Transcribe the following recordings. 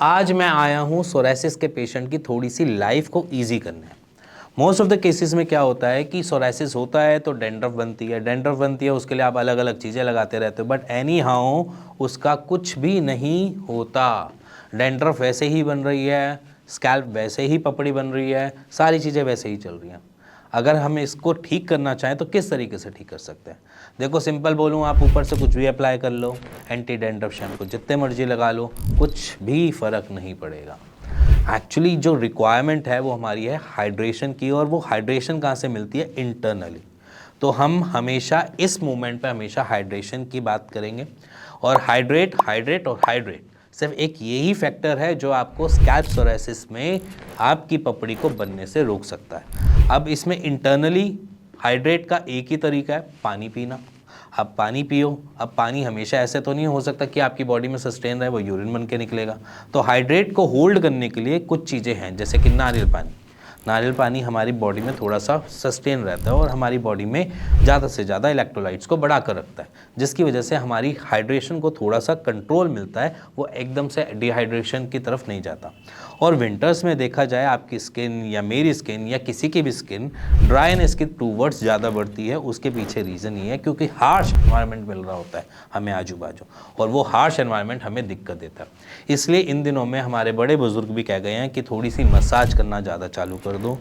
आज मैं आया हूँ सोरासिस के पेशेंट की थोड़ी सी लाइफ को ईजी करने। मोस्ट ऑफ द केसेस में क्या होता है कि सोरासिस होता है तो डेंड्रफ बनती है, उसके लिए आप अलग अलग चीज़ें लगाते रहते हो, बट एनी हाउ उसका कुछ भी नहीं होता। डेंड्रफ वैसे ही बन रही है, स्कैल्प वैसे ही पपड़ी बन रही है, सारी चीज़ें वैसे ही चल रही हैं। अगर हम इसको ठीक करना चाहें तो किस तरीके से ठीक कर सकते हैं? देखो सिंपल बोलूँ, आप ऊपर से कुछ भी अप्लाई कर लो, एंटी डेंड्रफ शैम्पू जितने मर्जी लगा लो, कुछ भी फ़र्क नहीं पड़ेगा। एक्चुअली जो रिक्वायरमेंट है वो हमारी है हाइड्रेशन की, और वो हाइड्रेशन कहाँ से मिलती है? इंटरनली। तो हम हमेशा इस मोमेंट पे हमेशा हाइड्रेशन की बात करेंगे, और हाइड्रेट सिर्फ एक यही फैक्टर है जो आपको स्कैल्प सोरासिस में आपकी पपड़ी को बनने से रोक सकता है। अब इसमें इंटरनली हाइड्रेट का एक ही तरीका है, पानी पीना। अब पानी पियो। अब पानी हमेशा ऐसे तो नहीं हो सकता कि आपकी बॉडी में सस्टेन रहे, वो यूरिन बन के निकलेगा। तो हाइड्रेट को होल्ड करने के लिए कुछ चीज़ें हैं, जैसे कि नारियल पानी हमारी बॉडी में थोड़ा सा सस्टेन रहता है और हमारी बॉडी में ज़्यादा से ज़्यादा इलेक्ट्रोलाइट्स को बढ़ा कर रखता है, जिसकी वजह से हमारी हाइड्रेशन को थोड़ा सा कंट्रोल मिलता है, वो एकदम से डिहाइड्रेशन की तरफ नहीं जाता। और विंटर्स में देखा जाए आपकी स्किन या मेरी स्किन या किसी की भी स्किन ड्राईनेस की टूवर्ड्स ज़्यादा बढ़ती है। उसके पीछे रीज़न ये है क्योंकि हार्श एनवायरनमेंट मिल रहा होता है हमें आजू बाजू, और वो हार्श एनवायरनमेंट हमें दिक्कत देता है। इसलिए इन दिनों में हमारे बड़े बुजुर्ग भी कह गए हैं कि थोड़ी सी मसाज करना ज़्यादा चालू कर दो,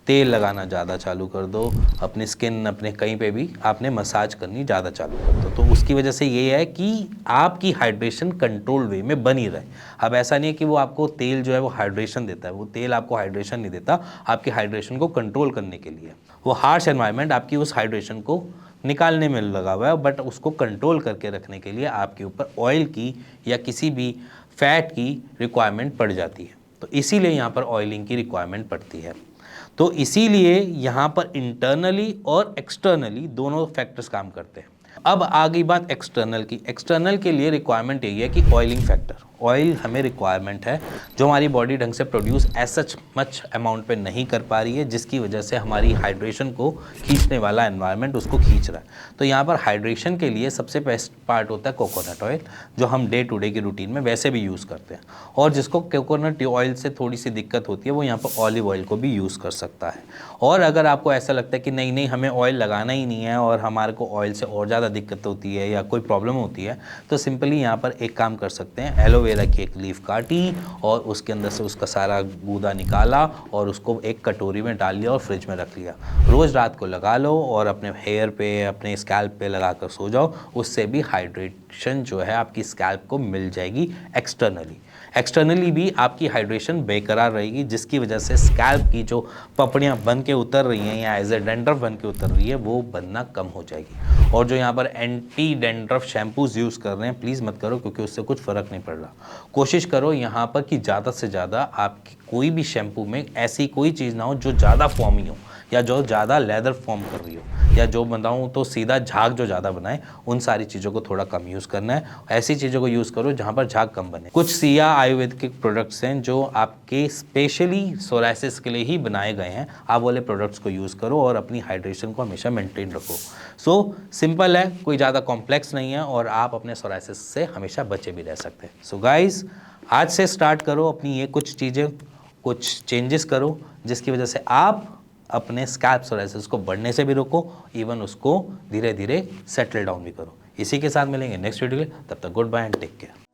तेल लगाना ज़्यादा चालू कर दो, अपनी स्किन अपने कहीं पे भी आपने मसाज करनी ज़्यादा चालू कर दो। तो उसकी वजह से ये है कि आपकी हाइड्रेशन कंट्रोल वे में बनी रहे। अब ऐसा नहीं है कि वो आपको तेल जो है वो हाइड्रेशन देता है, वो तेल आपको हाइड्रेशन नहीं देता, आपकी हाइड्रेशन को कंट्रोल करने के लिए। वो हार्श एनवायरनमेंट आपकी उस हाइड्रेशन को निकालने में लगा हुआ है, बट उसको कंट्रोल करके रखने के लिए आपके ऊपर ऑयल की या किसी भी फैट की रिक्वायरमेंट पड़ जाती है। तो इसीलिए यहाँ पर ऑयलिंग की रिक्वायरमेंट पड़ती है। तो इसीलिए यहाँ पर इंटरनली और एक्सटर्नली दोनों फैक्टर्स काम करते हैं। अब आ गई बात एक्सटर्नल की। एक्सटर्नल के लिए रिक्वायरमेंट यही है कि ऑयलिंग फैक्टर, ऑयल हमें रिक्वायरमेंट है जो हमारी बॉडी ढंग से प्रोड्यूस सच मच अमाउंट पे नहीं कर पा रही है, जिसकी वजह से हमारी हाइड्रेशन को खींचने वाला एनवायरनमेंट उसको खींच रहा है। तो यहाँ पर हाइड्रेशन के लिए सबसे बेस्ट पार्ट होता है कोकोनट ऑयल, जो हम डे टू डे की रूटीन में वैसे भी यूज़ करते हैं। और जिसको कोकोनट ऑयल से थोड़ी सी दिक्कत होती है वो यहाँ पर ऑलिव ऑयल को भी यूज़ कर सकता है। और अगर आपको ऐसा लगता है कि नहीं नहीं हमें ऑयल लगाना ही नहीं है और हमारे को ऑयल से और ज़्यादा दिक्कत होती है या कोई प्रॉब्लम होती है, तो सिंपली यहाँ पर एक काम कर सकते हैं, एलोवेरा की एक लीफ काटी और उसके अंदर से उसका सारा गूदा निकाला और उसको एक कटोरी में डाल लिया और फ्रिज में रख लिया। रोज़ रात को लगा लो और अपने हेयर पे, अपने स्कैल्प पे लगा कर सो जाओ। उससे भी हाइड्रेशन जो है आपकी स्कैल्प को मिल जाएगी। एक्सटर्नली भी आपकी हाइड्रेशन बेकरार रहेगी, जिसकी वजह से स्कैल्प की जो पपड़ियाँ बन के उतर रही हैं या एज ए डेंड्रफ बन के उतर रही है वो बनना कम हो जाएगी। और जो यहाँ पर एंटी डेंड्रफ शैम्पूज़ यूज़ कर रहे हैं, प्लीज़ मत करो, क्योंकि उससे कुछ फ़र्क नहीं पड़ रहा। कोशिश करो यहाँ पर कि ज़्यादा से ज़्यादा आपकी कोई भी शैम्पू में ऐसी कोई चीज़ ना हो जो ज़्यादा फॉर्मी हो या जो ज़्यादा लेदर फॉर्म कर रही हो, या जो बताऊँ तो सीधा झाग जो ज़्यादा बनाए। उन सारी चीज़ों को थोड़ा कम यूज़ करना है। ऐसी चीज़ों को यूज़ करो जहाँ पर झाग कम बने। कुछ सिया आयुर्वेदिक प्रोडक्ट्स हैं जो आपके स्पेशली सोरासिस के लिए ही बनाए गए हैं। आप वाले प्रोडक्ट्स को यूज़ करो और अपनी हाइड्रेशन को हमेशा मेंटेन रखो। सो सिंपल है, कोई ज़्यादा कॉम्प्लेक्स नहीं है, और आप अपने सोरासिस से हमेशा बचे भी रह सकते हैं। सो गाइज़, आज से स्टार्ट करो अपनी ये कुछ चीज़ें, कुछ चेंजेस करो, जिसकी वजह से आप अपने स्कैल्प सोरासिस को बढ़ने से भी रोको, इवन उसको धीरे धीरे सेटल डाउन भी करो। इसी के साथ मिलेंगे नेक्स्ट वीडियो में। तब तक goodbye and take care.